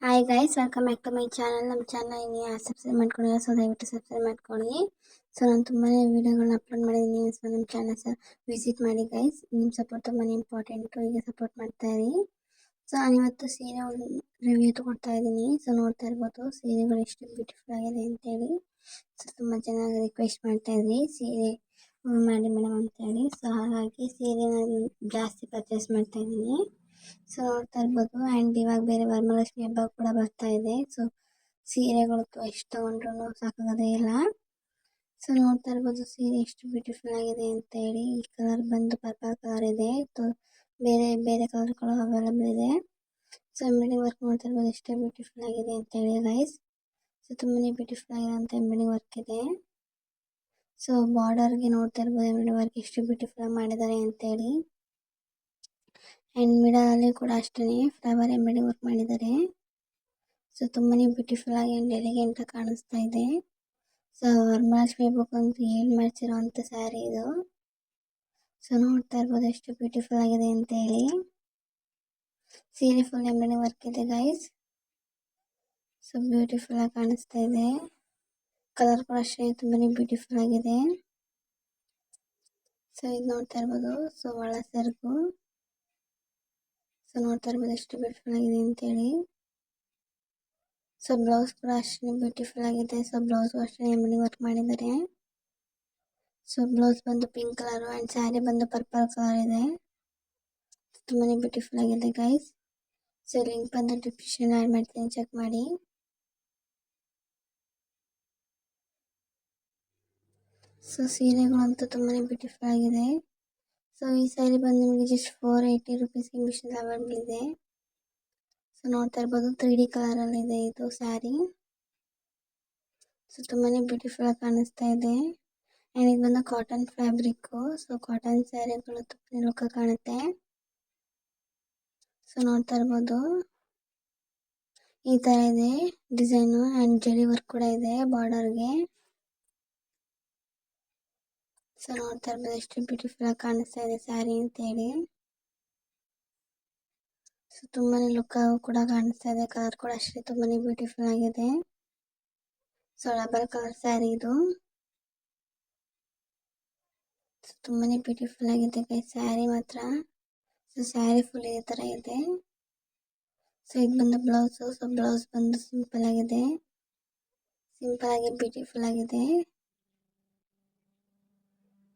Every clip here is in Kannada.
Hi guys, welcome back to my channel. ನಮ್ಮ ಚಾನಲ್ ಇನ್ನು ಯಾರು ಸಬ್ಸ್ಕ್ರೈಬ್ ಮಾಡ್ಕೊಂಡಿಲ್ಲ, ಸೊ ದಯವಿಟ್ಟು ಸಬ್ಸ್ಕ್ರೈಬ್ ಮಾಡ್ಕೊಳ್ಳಿ. ಸೊ ನಾನು ತುಂಬಾ ವೀಡಿಯೋಗಳನ್ನ ಅಪ್ಲೋಡ್ ಮಾಡಿದ್ದೀನಿ. ಸೊ ನಮ್ಮ ಚಾನಲ್ ವಿಸಿಟ್ ಮಾಡಿ ಗೈಸ್. ನಿಮ್ಮ ಸಪೋರ್ಟ್ ತುಂಬಾ ಇಂಪಾರ್ಟೆಂಟು. ಹೀಗೆ ಸಪೋರ್ಟ್ ಮಾಡ್ತಾ ಇರಿ. ಸೊ ನಾನಿವತ್ತು ಸೀರೆ ಒಂದು ರಿವ್ಯೂ ತಗೊಳ್ತಾ ಇದ್ದೀನಿ. ಸೊ ನೋಡ್ತಾ ಇರ್ಬೋದು ಸೀರೆಗಳು ಎಷ್ಟು ಬ್ಯೂಟಿಫುಲ್ ಆಗಿದೆ ಅಂತೇಳಿ. ಸೊ ತುಂಬ ಚೆನ್ನಾಗಿ ರಿಕ್ವೆಸ್ಟ್ ಮಾಡ್ತಾ ಇದ್ರಿ ಸೀರೆ ಮಾಡಿ ಮೇಡಮ್ ಅಂತೇಳಿ. ಸೊ ಹಾಗಾಗಿ ಸೀರೆನ ಜಾಸ್ತಿ ಪರ್ಚೇಸ್ ಮಾಡ್ತಾ ಇದ್ದೀನಿ. ಸೊ ನೋಡ್ತಾ ಇರ್ಬೋದು. ಆ್ಯಂಡ್ ಇವಾಗ ಬೇರೆ ವರಮಹಾಲಕ್ಷ್ಮಿ ಹಬ್ಬ ಕೂಡ ಬರ್ತಾ ಇದೆ. ಸೊ ಸೀರೆಗಳು ಎಷ್ಟು ತಗೊಂಡ್ರು ಸಾಕಾಗೋದೇ ಇಲ್ಲ. ಸೊ ನೋಡ್ತಾ ಇರ್ಬೋದು ಸೀರೆ ಎಷ್ಟು ಬ್ಯೂಟಿಫುಲ್ ಆಗಿದೆ ಅಂತ ಹೇಳಿ. ಈ ಕಲರ್ ಬಂದು ಪರ್ಪಲ್ ಕಲರ್ ಇದೆ. ಬೇರೆ ಬೇರೆ ಕಲರ್ಗಳು ಅವೈಲೇಬಲ್ ಇದೆ. ಸೊ ಎಂಬ್ರಾಯ್ಡಿಂಗ್ ವರ್ಕ್ ನೋಡ್ತಾ ಇರ್ಬೋದು ಎಷ್ಟೇ ಬ್ಯೂಟಿಫುಲ್ ಆಗಿದೆ ಅಂತ ಹೇಳಿ ಗೈಸ್. ಸೊ ತುಂಬಾ ಬ್ಯೂಟಿಫುಲ್ ಆಗಿರೋಂಥ ಎಂಬ್ರಾಯ್ಡಿಂಗ್ ವರ್ಕ್ ಇದೆ. ಸೊ ಬಾರ್ಡರ್ಗೆ ನೋಡ್ತಾ ಇರ್ಬೋದು ಎಂಬ್ರಾಯ್ಡಿಂಗ್ ವರ್ಕ್ ಎಷ್ಟು ಬ್ಯೂಟಿಫುಲ್ ಆಗಿ ಮಾಡಿದ್ದಾರೆ ಅಂತೇಳಿ. ಆ್ಯಂಡ್ ಮಿಡಲಲ್ಲಿ ಕೂಡ ಅಷ್ಟೇ ಫ್ಲವರ್ ಎಂಬ್ರಾಯ್ಡಿಂಗ್ ವರ್ಕ್ ಮಾಡಿದ್ದಾರೆ. ಸೊ ತುಂಬಾ ಬ್ಯೂಟಿಫುಲ್ ಆಗಿ ಆ್ಯಂಡ್ ಎಲಿಗೆಂಟ್ ಆಗಿ ಕಾಣಿಸ್ತಾ ಇದೆ. ಸೊ ವರಮಹಾಲಕ್ಷ್ಮಿ ಹಬ್ಬಕ್ಕಂತೂ ಏನು ಮಾಡ್ಸಿರೋ ಅಂಥ ಸ್ಯಾರಿ ಇದು. ಸೊ ನೋಡ್ತಾ ಇರ್ಬೋದು ಎಷ್ಟು ಬ್ಯೂಟಿಫುಲ್ ಆಗಿದೆ ಅಂತ ಹೇಳಿ. ಸೀರೆ ಫುಲ್ ಎಂಬ್ರಾಯ್ಡಿಂಗ್ ವರ್ಕ್ ಇದೆ ಗೈಸ್. ಸೊ ಬ್ಯೂಟಿಫುಲ್ ಆಗಿ ಕಾಣಿಸ್ತಾ ಇದೆ. ಕಲರ್ ಕೂಡ ಅಷ್ಟೇ ತುಂಬಾ ಬ್ಯೂಟಿಫುಲ್ ಆಗಿದೆ. ಸೊ ಇದು ನೋಡ್ತಾ ಇರ್ಬೋದು. ಸೊ ಒಳ ಸೆರಗು. ಸೊ ನೋಡ್ತಾ ಇರ್ಬೋದು ಎಷ್ಟು ಬ್ಯೂಟಿಫುಲ್ ಆಗಿದೆ ಅಂತೇಳಿ. ಸೊ ಬ್ಲೌಸ್ ಕೂಡ ಅಷ್ಟೇ ಬ್ಯೂಟಿಫುಲ್ ಆಗಿದೆ. ಸೊ ಬ್ಲೌಸ್ ಅಷ್ಟೇ ಎಂಬ್ರಾಯ್ಡಿಂಗ್ ವರ್ಕ್ ಮಾಡಿದ್ದಾರೆ. ಸೊ ಬ್ಲೌಸ್ ಬಂದು ಪಿಂಕ್ ಕಲರ್ ಆ್ಯಂಡ್ ಸ್ಯಾರಿ ಬಂದು ಪರ್ಪಲ್ ಕಲರ್ ಇದೆ. ತುಂಬಾ ಬ್ಯೂಟಿಫುಲ್ ಆಗಿದೆ ಗೈಸ್. ಸೊ ಲಿಂಕ್ ಬಂದು ಡಿಸ್ಕ್ರಿಪ್ಷನ್ ಆ್ಯಡ್ ಮಾಡ್ತೀನಿ, ಚೆಕ್ ಮಾಡಿ. ಸೊ ಸೀರೆಗಳಂತೂ ತುಂಬಾ ಬ್ಯೂಟಿಫುಲ್ ಆಗಿದೆ. ಸೊ ಈ ಸ್ಯಾರಿ ಬಂದು ನಿಮಗೆ ಜಸ್ಟ್ 480 ರುಪೀಸ್ಗೆ ಮಿಷನ್ ಅವೈಲೇಬಲ್ ಇದೆ. ಸೊ ನೋಡ್ತಾ ಇರ್ಬೋದು 3D ಕಲರಲ್ಲಿ ಇದೆ ಇದು ಸ್ಯಾರಿ. ಸೊ ತುಂಬಾ ಬ್ಯೂಟಿಫುಲ್ ಆಗಿ ಕಾಣಿಸ್ತಾ ಇದೆ. ಆ್ಯಂಡ್ ಇದು ಬಂದು ಕಾಟನ್ ಫ್ಯಾಬ್ರಿಕ್ಕು. ಸೊ ಕಾಟನ್ ಸ್ಯಾರಿಗಳು ತುಂಬಾ ಲುಕ್ ಕಾಣುತ್ತೆ. ಸೊ ನೋಡ್ತಾ ಇರ್ಬೋದು ಈ ಥರ ಇದೆ ಡಿಸೈನು. ಆ್ಯಂಡ್ ಜರಿ ವರ್ಕ್ ಕೂಡ ಇದೆ ಬಾರ್ಡರ್ಗೆ. ಸೊ ನೋಡ್ತಾ ಇರ್ಬೋದು ಎಷ್ಟು ಬ್ಯೂಟಿಫುಲ್ ಆಗಿ ಕಾಣಿಸ್ತಾ ಇದೆ ಸ್ಯಾರಿ ಅಂತೇಳಿ. ಸೊ ತುಂಬಾ ಲುಕ್ ಕೂಡ ಕಾಣಿಸ್ತಾ ಇದೆ. ಕಲರ್ ಕೂಡ ಅಷ್ಟೇ ತುಂಬಾ ಬ್ಯೂಟಿಫುಲ್ ಆಗಿದೆ. ಸೊ ಡಬಲ್ ಕಲರ್ ಸ್ಯಾರಿ ಇದು. ಸೊ ತುಂಬಾ ಬ್ಯೂಟಿಫುಲ್ ಆಗಿದೆ ಗೈಸ್ ಸ್ಯಾರಿ ಮಾತ್ರ. ಸೊ ಸ್ಯಾರಿ ಫುಲ್ ಈ ಥರ ಇದೆ. ಸೊ ಇದು ಬಂದು ಬ್ಲೌಸು. ಸೊ ಬ್ಲೌಸ್ ಬಂದು ಸಿಂಪಲ್ ಆಗಿದೆ. ಸಿಂಪಲ್ ಆಗಿ ಬ್ಯೂಟಿಫುಲ್ ಆಗಿದೆ.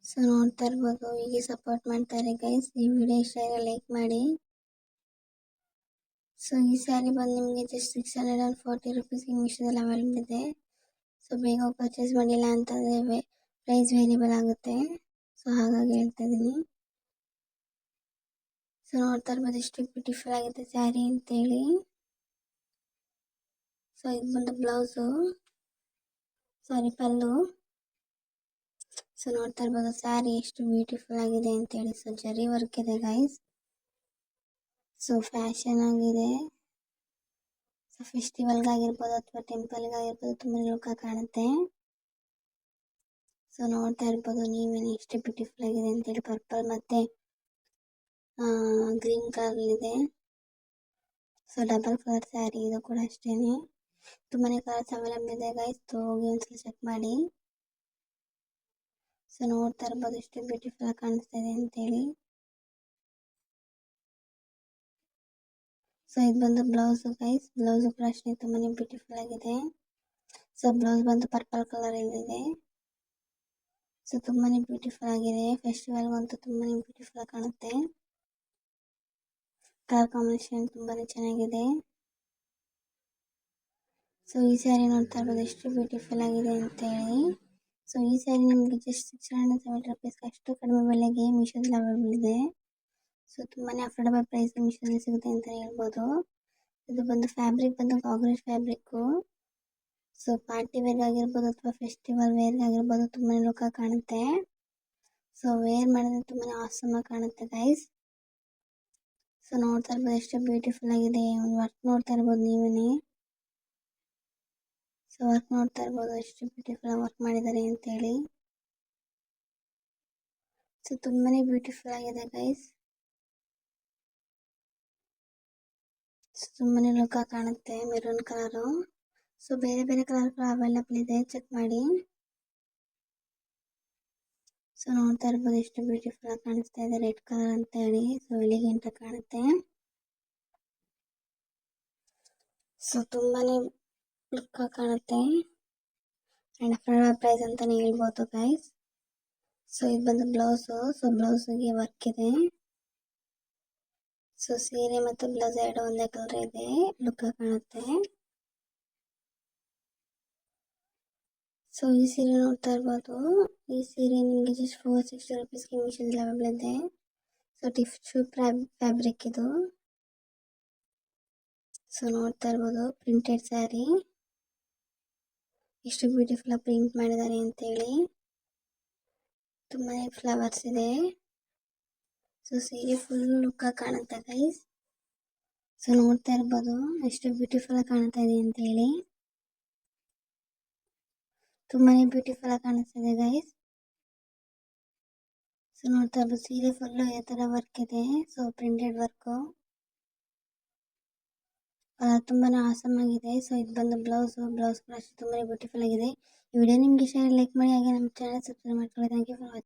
ಸೊ ನೋಡ್ತಾ ಇರ್ಬೋದು. ಹೀಗೆ ಸಪೋರ್ಟ್ ಮಾಡ್ತಾರೆ ಗೈಸ್. ಈ ವಿಡಿಯೋ ಇಷ್ಟ ಆದರೆ ಲೈಕ್ ಮಾಡಿ. ಸೊ ಈ ಸ್ಯಾರಿ ಬಂದು ನಿಮಗೆ ಜಸ್ಟ್ 640 ರುಪೀಸ್ಗೆ ಮೀಶೋದಲ್ಲಿ ಅವೈಲೇಬಲ್ ಇದೆ. ಸೊ ಬೇಗ ಪರ್ಚೇಸ್ ಮಾಡಿಲ್ಲ ಅಂತಂದರೆ ಪ್ರೈಸ್ ವೇರಿಯಬಲ್ ಆಗುತ್ತೆ. ಸೊ ಹಾಗಾಗಿ ಹೇಳ್ತಾ ಇದ್ದೀನಿ. ಸೊ ನೋಡ್ತಾ ಇರ್ಬೋದು ಎಷ್ಟು ಬ್ಯೂಟಿಫುಲ್ ಆಗಿದೆ ಸ್ಯಾರಿ ಅಂತೇಳಿ. ಸೊ ಇದು ಬಂದು ಬ್ಲೌಸು, ಸಾರಿ ಪಲ್ಲು. ಸೊ ನೋಡ್ತಾ ಇರ್ಬೋದು ಸ್ಯಾರಿ ಎಷ್ಟು ಬ್ಯೂಟಿಫುಲ್ ಆಗಿದೆ ಅಂತೇಳಿ. ಸೊ ಜರಿ ವರ್ಕ್ ಇದೆ ಗೈಸ್. ಸೊ ಫ್ಯಾಷನ್ ಆಗಿದೆ. ಸೊ ಫೆಸ್ಟಿವಲ್ಗಾಗಿರ್ಬೋದು ಅಥವಾ ಟೆಂಪಲ್ಗಾಗಿರ್ಬೋದು ತುಂಬ ಲುಕ್ ಕಾಣುತ್ತೆ. ಸೊ ನೋಡ್ತಾ ಇರ್ಬೋದು ನೀವೇನು ಎಷ್ಟು ಬ್ಯೂಟಿಫುಲ್ ಆಗಿದೆ ಅಂತೇಳಿ. ಪರ್ಪಲ್ ಮತ್ತು ಗ್ರೀನ್ ಕಲರ್ಲಿದೆ. ಸೊ ಡಬಲ್ ಕಲರ್ ಸ್ಯಾರಿ ಇದು ಕೂಡ ಅಷ್ಟೇ. ತುಂಬಾ ಕಲರ್ಸ್ ಅವೈಲೇಬಲ್ ಇದೆ ಗೈಸ್. ಹೋಗಿ ಒಂದ್ಸಲ ಚೆಕ್ ಮಾಡಿ. ಸೊ ನೋಡ್ತಾ ಇರ್ಬೋದು ಎಷ್ಟು ಬ್ಯೂಟಿಫುಲ್ ಆಗಿ ಕಾಣಿಸ್ತಾ ಇದೆ ಅಂತೇಳಿ. ಸೊ ಇದು ಬಂದು ಬ್ಲೌಸ್ ಗೈಸ್. ಬ್ಲೌಸ್ ಕೂಡ ಅಷ್ಟೇ ತುಂಬಾ ಬ್ಯೂಟಿಫುಲ್ ಆಗಿದೆ. ಸೊ ಬ್ಲೌಸ್ ಬಂದು ಪರ್ಪಲ್ ಕಲರ್ ಇದೆ. ಸೊ ತುಂಬಾ ಬ್ಯೂಟಿಫುಲ್ ಆಗಿದೆ. ಫೆಸ್ಟಿವಲ್ಗಂತೂ ತುಂಬಾ ಬ್ಯೂಟಿಫುಲ್ ಆಗಿ ಕಾಣುತ್ತೆ. ಕಲರ್ ಕಾಂಬಿನೇಷನ್ ತುಂಬಾ ಚೆನ್ನಾಗಿದೆ. ಸೊ ಈ ಸ್ಯಾರಿ ನೋಡ್ತಾ ಇರ್ಬೋದು ಎಷ್ಟು ಬ್ಯೂಟಿಫುಲ್ ಆಗಿದೆ ಅಂತೇಳಿ. ಸೊ ಈ ಸ್ಯಾರಿ ನಿಮಗೆ ಜಸ್ಟ್ 670 ರುಪೀಸ್ಗೆ ಅಷ್ಟು ಕಡಿಮೆ ಬೆಲೆಗೆ ಮೀಶೋದಲ್ಲಿ ಅವೈಲೇಬಲ್ ಇದೆ. ಸೊ ತುಂಬಾ ಅಫೋರ್ಡಬಲ್ ಪ್ರೈಸ್ ಮೀಶೋದಲ್ಲಿ ಸಿಗುತ್ತೆ ಅಂತ ಹೇಳ್ಬೋದು. ಇದು ಬಂದು ಫ್ಯಾಬ್ರಿಕ್ ಬಂದು concrete fabric. So party wear ಆಗಿರ್ಬೋದು ಅಥವಾ ಫೆಸ್ಟಿವಲ್ ವೇರ್ ಆಗಿರ್ಬೋದು ತುಂಬಾ ಲುಕ್ ಕಾಣುತ್ತೆ. ಸೊ ವೇರ್ ಮಾಡಿದ್ರೆ ತುಂಬಾ ಆಸಮ್ ಆಗಿ ಕಾಣುತ್ತೆ ಗೈಸ್. ಸೊ ನೋಡ್ತಾ ಇರ್ಬೋದು ಎಷ್ಟು ಬ್ಯೂಟಿಫುಲ್ ಆಗಿದೆ. ಒಂದು ವರ್ಕ್ ನೋಡ್ತಾ ಇರ್ಬೋದು ನೀವೇ. ಸೊ ವರ್ಕ್ ನೋಡ್ತಾ ಇರ್ಬೋದು ಎಷ್ಟು ಬ್ಯೂಟಿಫುಲ್ ಆಗಿ ವರ್ಕ್ ಮಾಡಿದ್ದಾರೆ ಅಂತೇಳಿ. ಸೊ ತುಂಬಾ ಬ್ಯೂಟಿಫುಲ್ ಆಗಿದೆ ಗೈಸ್. ತುಂಬಾನೇ ಲುಕ್ ಕಾಣುತ್ತೆ ಮೆರೂನ್ ಕಲರು. ಸೊ ಬೇರೆ ಬೇರೆ ಕಲರ್ ಅವೈಲಬಲ್ ಇದೆ, ಚೆಕ್ ಮಾಡಿ. ಸೊ ನೋಡ್ತಾ ಇರ್ಬೋದು ಎಷ್ಟು ಬ್ಯೂಟಿಫುಲ್ ಆಗಿ ಕಾಣಿಸ್ತಾ ಇದೆ ರೆಡ್ ಕಲರ್ ಅಂತ ಹೇಳಿ. ಸೊ ಎಲಿಗೆಂಟ್ ಕಾಣುತ್ತೆ. ಸೊ ತುಂಬಾನೇ ಲುಕ್ ಕಾಣುತ್ತೆ ಅಂಡ್ ಅಫೋರ್ಡಬಲ್ ಪ್ರೈಸ್ ಅಂತಾನೆ ಹೇಳ್ಬೋದು ಗೈಸ್. ಸೊ ಇದು ಬಂದು ಬ್ಲೌಸು. ಸೊ ಬ್ಲೌಸ್ಗೆ ವರ್ಕ್ ಇದೆ. ಸೊ ಸೀರೆ ಮತ್ತು ಬ್ಲೌಸ್ ಎರಡು ಒಂದೇ ಕಲರ್ ಇದೆ, ಲುಕ್ ಕಾಣುತ್ತೆ. ಸೊ ಈ ಸೀರೆ ನೋಡ್ತಾ ಇರ್ಬೋದು. ಈ ಸೀರೆ ನಿಮಗೆ ಜಸ್ಟ್ 460 ರುಪೀಸ್ಗೆ ಮೀಶೋದಲ್ಲಿ ಅವೈಲೇಬಲ್ ಇದೆ. ಸೊ ಟಿಶ್ಯೂ ಫ್ಯಾಬ್ರಿಕ್ ಇದು. ಸೊ ನೋಡ್ತಾ ಇರ್ಬೋದು ಪ್ರಿಂಟೆಡ್ ಸ್ಯಾರಿ, ಎಷ್ಟು ಬ್ಯೂಟಿಫುಲ್ ಆಗಿ ಪ್ರಿಂಟ್ ಮಾಡಿದ್ದಾರೆ ಅಂತೇಳಿ. ತುಂಬಾ ಫ್ಲವರ್ಸ್ ಇದೆ. ಸೊ ಸೀರೆ ಫುಲ್ ಲುಕ್ ಕಾಣುತ್ತೆ ಗೈಸ್. ಸೊ ನೋಡ್ತಾ ಇರ್ಬೋದು ಎಷ್ಟು ಬ್ಯೂಟಿಫುಲ್ ಆಗಿ ಕಾಣ್ತಾ ಇದೆ ಅಂತ ಹೇಳಿ. ತುಂಬಾನೇ ಬ್ಯೂಟಿಫುಲ್ ಆಗಿ ಕಾಣಿಸ್ತಿದೆ ಗೈಸ್. ಸೊ ನೋಡ್ತಾ ಇರ್ಬೋದು ಸೀರೆ ಫುಲ್ ಈ ತರ ವರ್ಕ್ ಇದೆ. ಸೊ ಪ್ರಿಂಟೆಡ್ ವರ್ಕ್ ತುಂಬಾನೇ ಆಸಮ್ ಆಗಿದೆ. ಸೊ ಇದು ಬಂದು ಬ್ಲೌಸ್ ಕೂಡ ಅಷ್ಟೇ ತುಂಬಾನೇ ಬ್ಯೂಟಿಫುಲ್ ಆಗಿದೆ. ಈ ವಿಡಿಯೋ ನಿಮ್ಗೆ ಇಷ್ಟ ಲೈಕ್ ಮಾಡಿ, ಹಾಗೆ ನಮ್ಮ ಚಾನಲ್ ಸಬ್ಸ್ಕ್ರೈಬ್ ಮಾಡ್ಕೊಳ್ಳಿ. Thank you for watching.